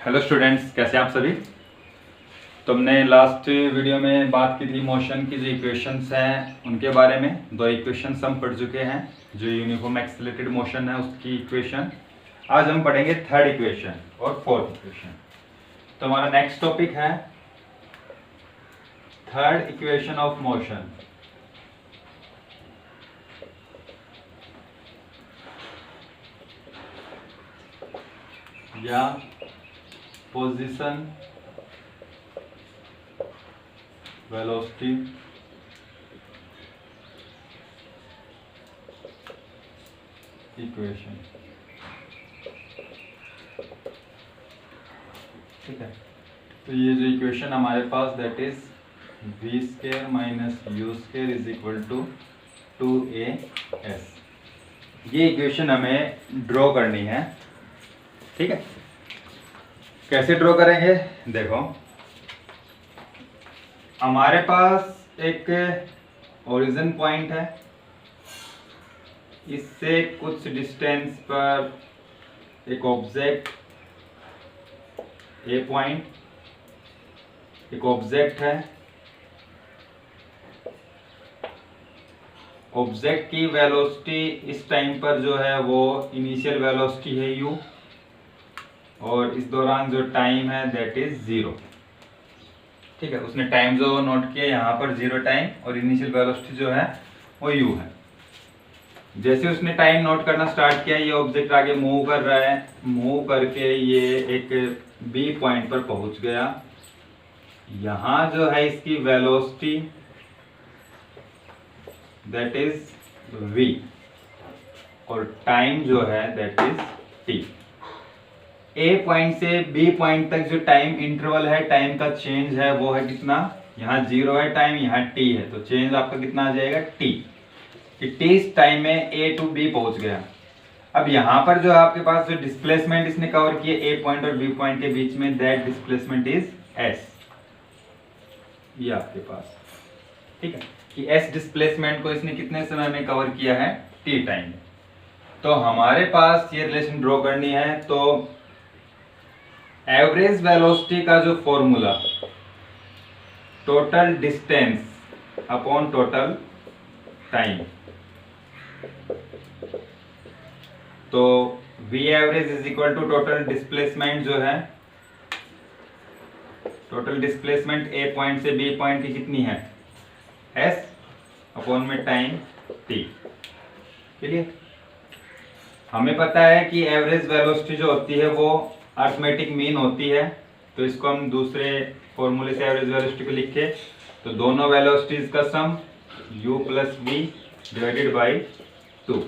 Hello students, कैसे हैं आप सभी। तुमने लास्ट वीडियो में बात की थी मोशन की जो इक्वेशंस हैं उनके बारे में। दो इक्वेशंस हम पढ़ चुके हैं, जो यूनिफॉर्म एक्सेलरेटेड मोशन है उसकी इक्वेशन। आज हम पढ़ेंगे थर्ड इक्वेशन और फोर्थ इक्वेशन। तो हमारा नेक्स्ट टॉपिक है थर्ड इक्वेशन ऑफ मोशन। या पोजीशन वेलोसिटी इक्वेशन। ठीक है, तो ये जो इक्वेशन हमारे पास that is v square minus U square is equal to 2as। ये इक्वेशन हमें ड्रॉ करनी है। ठीक है, कैसे ड्रॉ करेंगे? देखो, हमारे पास एक ओरिजिन पॉइंट है, इससे कुछ डिस्टेंस पर एक ऑब्जेक्ट ए पॉइंट, एक ऑब्जेक्ट है। ऑब्जेक्ट की वेलोसिटी इस टाइम पर जो है वो इनिशियल वेलोसिटी है u, और इस दौरान जो टाइम है दैट इज 0। ठीक है, उसने टाइम जो नोट किया यहाँ पर 0 टाइम, और इनिशियल वेलोसिटी जो है वो u है। जैसे उसने टाइम नोट करना स्टार्ट किया, ये ऑब्जेक्ट आगे मूव कर रहा है। मूव करके ये एक बी पॉइंट पर पहुंच गया। यहाँ जो है इसकी वेलोसिटी दैट इज v, और टाइम जो है that is t। A point से बी पॉइंट तक जो टाइम इंटरवल है, टाइम का चेंज है वो है कितना? यहाँ 0 है टाइम, यहाँ t है, तो चेंज आपका कितना आ जाएगा? t। t इस टाइम में a टू b पहुंच गया। अब यहाँ पर जो आपके पास जो डिस्प्लेसमेंट इसने कवर किया ए पॉइंट और बी पॉइंट के बीच में, दैट डिस्प्लेसमेंट इज s। ये आपके पास, ठीक है, कि s डिस्प्लेसमेंट को इसने कितने समय में कवर किया है? t टाइम में। तो हमारे पास ये रिलेशन ड्रॉ करनी है, तो एवरेज वेलोसिटी का जो formula, total distance upon total time, तो v average is equal to total displacement जो है, टोटल डिस्प्लेसमेंट ए पॉइंट से बी पॉइंट की कितनी है? s अपॉन में टाइम t। क्लियर? हमें पता है कि एवरेज वेलोसिटी जो होती है वो अर्थमेटिक मीन होती है, तो इसको हम दूसरे फॉर्मूले से एवरेज वेलोसिटी को लिखे, तो दोनों वेलोसिटीज का सम u plus v divided by 2।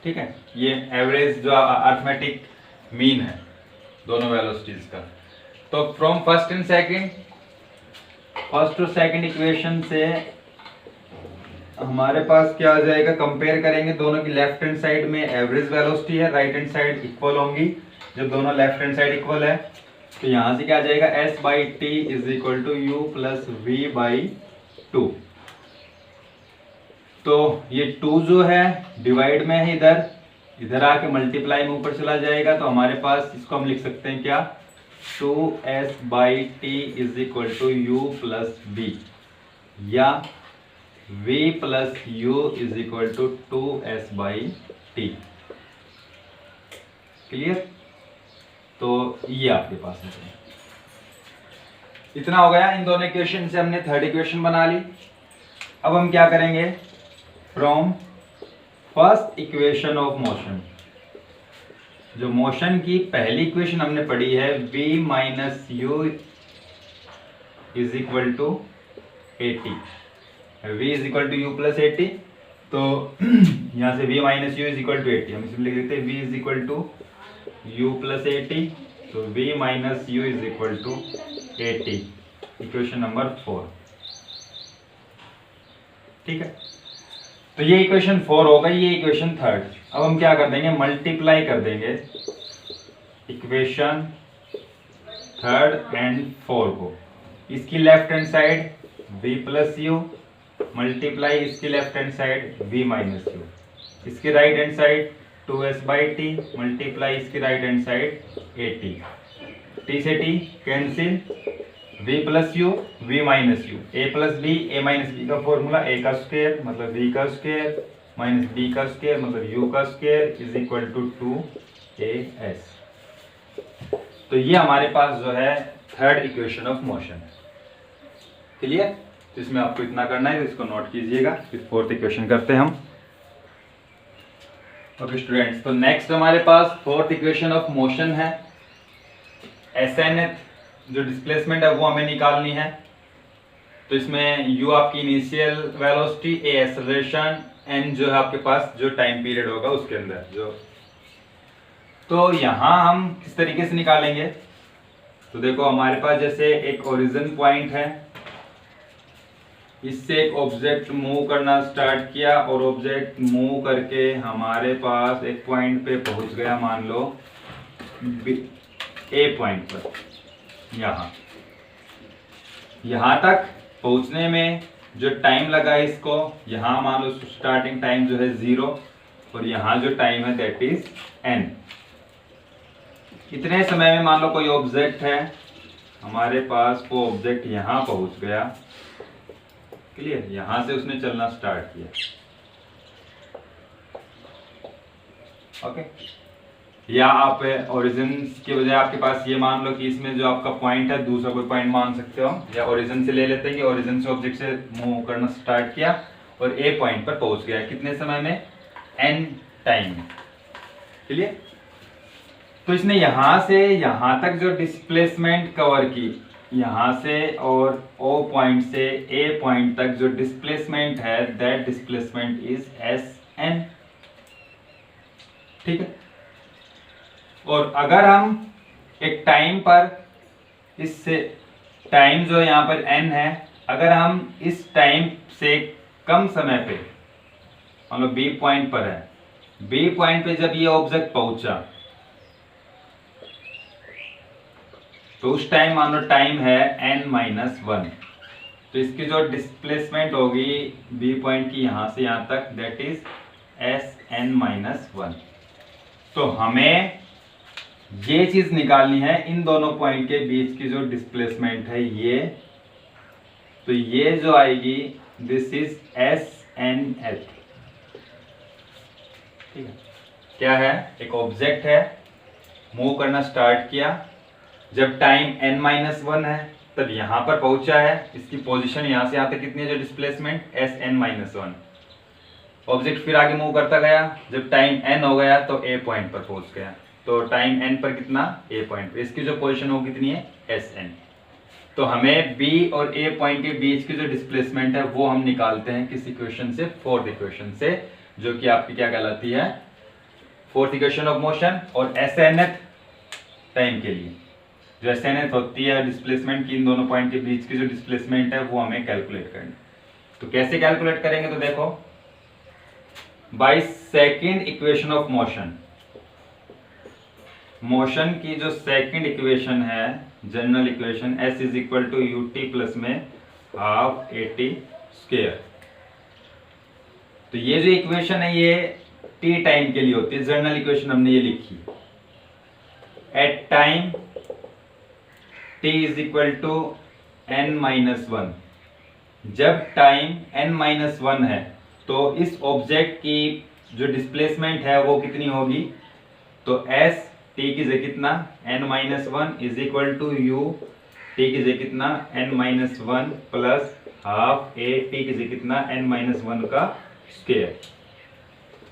ठीक है, ये एवरेज जो अर्थमेटिक मीन है दोनों वेलोसिटीज का। तो from first and second, first और सेकंड इक्वेशन से हमारे पास क्या आ जाएगा? कंपेयर करेंगे दोनों की। लेफ्ट हैंड साइड में एवरेज वेलोसिटी है, राइट हैंड साइड इक्वल होंगी। जब दोनों लेफ्ट हैंड साइड इक्वल है तो यहां से क्या आ जाएगा? s by t is equal to u plus v by 2। तो ये 2 जो है डिवाइड में है, इधर आके मल्टीप्लाई में ऊपर चला जाएगा, तो हमारे पास इसको हम लिख सकते हैं क्या? 2s by t is equal to u plus v, या v plus u is equal to 2s by t. Clear? तो ये आपके पास है। इतना हो गया। इन दोनों इक्वेशन से हमने थर्ड इक्वेशन बना ली। अब हम क्या करेंगे? From first equation of motion, जो मोशन की पहली इक्वेशन हमने पढ़ी है, v minus u is equal to 80, v is equal to u plus 80। तो यहाँ से v minus u is equal to 80, हम इसमें लिख देते हैं v is equal to u plus 80, तो v minus u is equal to 80, equation number 4। ठीक है, तो ये इक्वेशन 4 हो गई, ये इक्वेशन थर्ड। अब हम क्या कर देंगे? मल्टीप्लाई कर देंगे इक्वेशन थर्ड एंड 4 को। इसकी left hand side v plus U multiply इसकी left hand side v minus U, इसकी right hand side 2s/t multiply इसकी right hand side at, t से t cancel, v plus U v minus U, a plus b a minus b का formula a का square मतलब v का स्क्वायर minus b का square मतलब u का स्क्वायर इज इक्वल टू 2as। तो ये हमारे पास जो है थर्ड इक्वेशन ऑफ मोशन है। क्लियर? तो इसमें आपको इतना करना है, तो इसको नोट कीजिएगा। फिर फोर्थ इक्वेशन करते हैं हम। ओके स्टूडेंट्स, तो नेक्स्ट हमारे पास फोर्थ इक्वेशन ऑफ मोशन है। SNth जो डिस्प्लेसमेंट है वो हमें निकालनी है। तो इसमें u आपकी initial velocity, a acceleration, n जो है आपके पास जो टाइम पीरियड होगा उसके अंदर जो। तो यहाँ हम किस तरीके से निकालेंगे? तो देखो हमारे पास जैसे एक ओरिजिन पॉइंट है, इससे एक ऑब्जेक्ट मूव करना स्टार्ट किया और ऑब्जेक्ट मूव करके हमारे पास एक पॉइंट पे पहुंच गया, मान लो ए पॉइंट पर। यहाँ तक पहुंचने में जो टाइम लगा इसको, यहाँ मान लो स्टार्टिंग टाइम जो है 0 और यहाँ जो टाइम है दैट इज n। इतने समय में मान लो कोई ऑब्जेक्ट है हमारे पास, वो ऑब्जेक्ट यहाँ पहुंच गया। क्लियर? यहां से उसने चलना स्टार्ट किया। ओके, या आप ओरिजिन के बजाय आपके पास ये मान लो कि इसमें जो आपका पॉइंट है दूसरा कोई पॉइंट मान सकते हो, या ओरिजिन से ले लेते हैं कि ओरिजिन से ऑब्जेक्ट से मूव करना स्टार्ट किया और ए पॉइंट पर पहुंच गया। कितने समय में? n टाइम में। क्लियर? तो इसने यहां से यहां तक जो डिस्प्लेसमेंट कवर की, यहां से और O पॉइंट से A पॉइंट तक जो डिस्प्लेसमेंट है दैट डिस्प्लेसमेंट इज Sn। ठीक है? और अगर हम एक टाइम पर इससे, टाइम जो यहाँ पर n है, अगर हम इस टाइम से कम समय पे, मान लो B पॉइंट पर है, B पॉइंट पे जब ये ऑब्जेक्ट पहुंचा तो उस टाइम मान लो टाइम है n-1, तो इसकी जो डिस्प्लेसमेंट होगी B पॉइंट की यहाँ से यहाँ तक दैट इज Sn-1। तो हमें ये चीज निकालनी है, इन दोनों पॉइंट के बीच की जो डिस्प्लेसमेंट है ये, तो ये जो आएगी दिस इज Snth। ठीक है? क्या है? एक ऑब्जेक्ट है, मूव करना स्टार्ट किया, जब टाइम n-1 है तब यहां पर पहुंचा है, इसकी पोजीशन यहां से यहां तक कितनी है जो डिस्प्लेसमेंट Sn-1। ऑब्जेक्ट फिर आगे मूव करता गया, जब टाइम n हो गया तो a पॉइंट पर पहुंच गया, तो टाइम n पर कितना? a पॉइंट पर, इसकी जो पोजीशन हो कितनी है? Sn। तो हमें b और a पॉइंट के बीच की जो डिस्प्लेसमेंट है वो हम निकालते हैं किस इक्वेशन से? फोर्थ इक्वेशन से, जो कि आपकी क्या कहलाती है? Fourth equation of motion. और Snth टाइम के लिए जो Snth होती है डिस्प्लेसमेंट की, इन दोनों पॉइंट के बीच की जो डिस्प्लेसमेंट है वो हमें कैलकुलेट करनी। तो कैसे कैलकुलेट करेंगे? तो देखो by second equation of motion, motion की जो सेकंड इक्वेशन है, general equation s is equal to ut plus में हाफ at स्क्वायर। तो ये जो इक्वेशन है ये t टाइम के लिए होती है, जनरल इक्वेशन हमने ये लिखी है। At time t is equal to n-1, जब टाइम n-1 है तो इस ऑब्जेक्ट की जो डिस्प्लेसमेंट है वो कितनी होगी? तो s t की जगह कितना? n-1 is equal to u t की जगह कितना? n-1 plus half a t की जगह कितना? n-1 का स्क्वायर।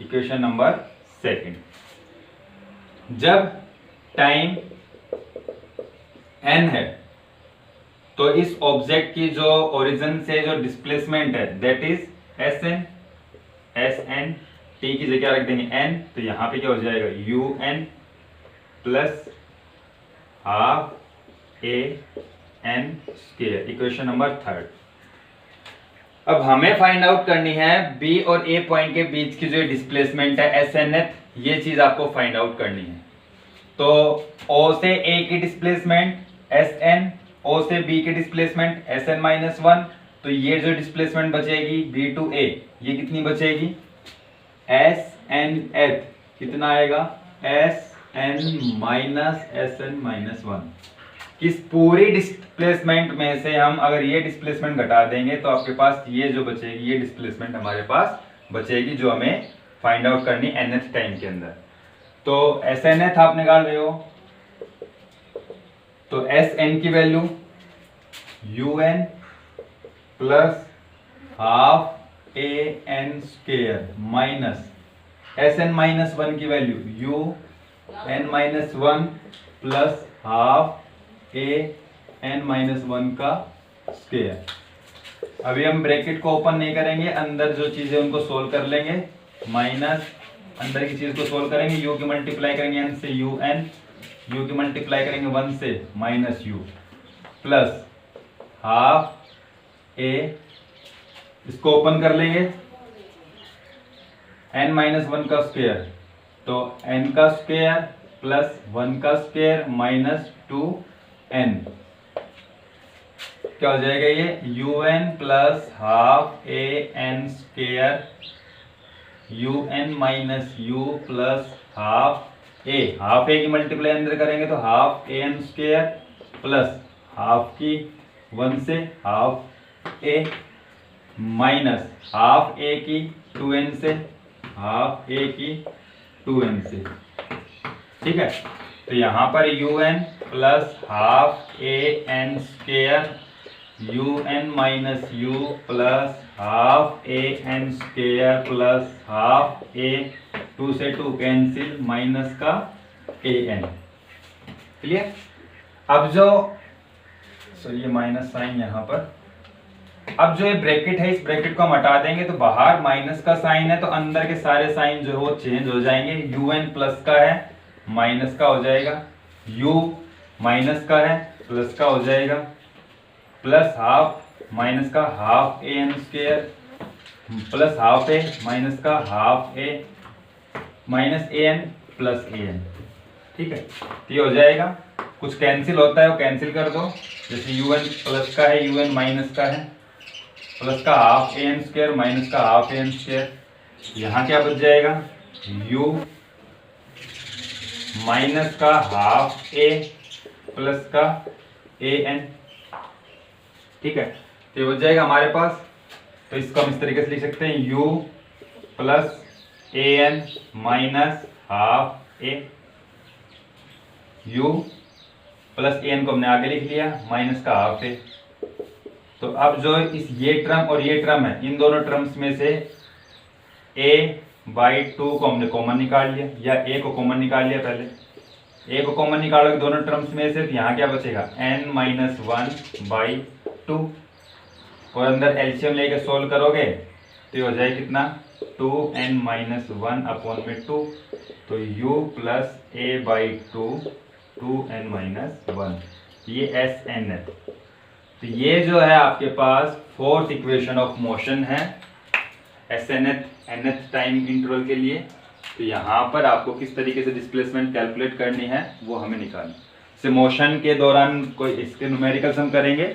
Equation number second. जब टाइम n है तो इस ऑब्जेक्ट की जो ओरिजिन से जो डिस्प्लेसमेंट है दैट इज Sn t की जगह रख देंगे n, तो यहाँ पे क्या हो जाएगा? un plus half a n square. Equation number third. अब हमें फाइंड आउट करनी है B और A पॉइंट के बीच की जो डिस्प्लेसमेंट है Snth, ये चीज आपको फाइंड आउट करनी है। तो O से A की डिस्प्लेसमेंट Sn, O से B की डिस्प्लेसमेंट Sn-1, तो ये जो डिस्प्लेसमेंट बचेगी B to A, ये कितनी बचेगी? Snth कितना आएगा s N minus S N minus one. इस पूरी डिस्प्लेसमेंट में से हम अगर ये डिस्प्लेसमेंट घटा देंगे तो आपके पास ये जो बचेगी, ये डिस्प्लेसमेंट हमारे पास बचेगी जो हमें फाइंड आउट करनी nth टाइम के अंदर। तो एस एन एथ आप निकाल रहे हो, तो एस एन की value U N plus half A N square minus S N minus one की value U N minus one plus half ए एन माइनस वन का स्क्वेयर। अभी हम ब्रैकेट को ओपन नहीं करेंगे, अंदर जो चीजें उनको सोल्व कर लेंगे, माइनस अंदर की चीज को सोल्व करेंगे, यू की मल्टीप्लाई करेंगे एन से यू एन, यू की मल्टीप्लाई करेंगे वन से minus you plus half A, इसको ओपन कर लेंगे एन माइनस वन का स्क्वेयर, तो एन का स्क्वेयर प्लस वन का स्क्वेयर माइनस टू एन, क्या हो जाएगा ये U N plus half A N square you N minus you plus half A, half ए की मल्टीप्लाई अंदर करेंगे तो half A N square plus half की वन से हाफ ए माइनस हाफ ए की टू एन से हाफ ए की टू एन से। ठीक है, तो यहां पर u N plus half A N square you N minus you plus half A N square plus half a, two से टू कैंसिल माइनस का ए एन। क्लियर? अब जो ये माइनस साइन यहाँ पर, अब जो ये ब्रैकेट है इस ब्रैकेट को हम हटा देंगे तो बाहर माइनस का साइन है तो अंदर के सारे साइन जो है वो चेंज हो जाएंगे। यू एन प्लस का है माइनस का हो जाएगा, यू माइनस का है प्लस का हो जाएगा, प्लस हाफ माइनस का half A N square plus half a minus का half a minus A N plus A N. ठीक है, तो ये हो जाएगा, कुछ कैंसिल होता है वो कैंसिल कर दो, जैसे यू एन प्लस का है यू एन माइनस का है प्लस का half A N square minus का हाफ ए एन स्क्वेयर, यहाँ क्या बच जाएगा u माइनस का हाफ ए प्लस का ए एन। ठीक है, तो ये बच जाएगा हमारे पास। तो इसको हम इस तरीके से लिख सकते हैं u plus A N minus half A, u plus A N को हमने आगे लिख लिया माइनस का हाफ ए। तो अब जो इस ये टर्म और ये टर्म है, इन दोनों टर्म्स में से a/2 को हमने कॉमन निकाल लिया, या a को कॉमन निकाल लिया। पहले a को कॉमन निकालोगे दोनों टर्म्स में से, तो यहाँ क्या बचेगा n-1/2, और अंदर एलसीएम लेके सोल्व करोगे तो ये हो जाए कितना 2n-1/2, तो u प्लस a/2 2n-1, ये Sn है। तो ये जो है आपके पास फोर्थ इक्वेशन ऑफ मोशन है nth टाइम इंटरवल के लिए। तो यहाँ पर आपको किस तरीके से डिस्प्लेसमेंट कैलकुलेट करनी है वो हमें निकालनी। से मोशन के दौरान कोई इसके न्यूमेरिकल्स हम करेंगे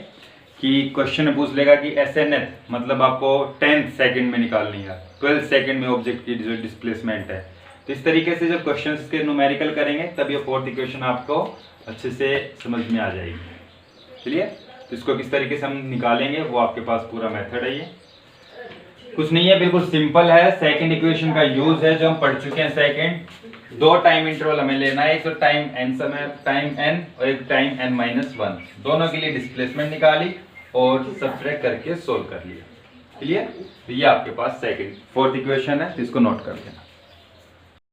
कि क्वेश्चन में पूछ लेगा कि SNth मतलब आपको 10th सेकंड में निकालनी है, 12th सेकंड में ऑब्जेक्ट की जो डिस्प्लेसमेंट है। तो इस तरीके से जब क्वेश्चन के न्यूमेरिकल करेंगे तब ये फोर्थ इक्वेशन आपको अच्छे से समझ में आ जाएगी। चलिए, तो इसको किस तरीके से हम निकालेंगे वो आपके पास पूरा मेथड है। ये कुछ नहीं है, बिल्कुल सिंपल है। सेकंड इक्वेशन का यूज है जो हम पढ़ चुके हैं। सेकंड, दो टाइम इंटरवल हमें लेना है, एक तो टाइम n समय टाइम n और एक टाइम n-1, दोनों के लिए डिस्प्लेसमेंट निकाली और सब्ट्रैक्ट करके सोल्व कर लिया। क्लियर? तो ये आपके पास सेकंड फोर्थ इक्वेशन है, तो इसको नोट कर लेना।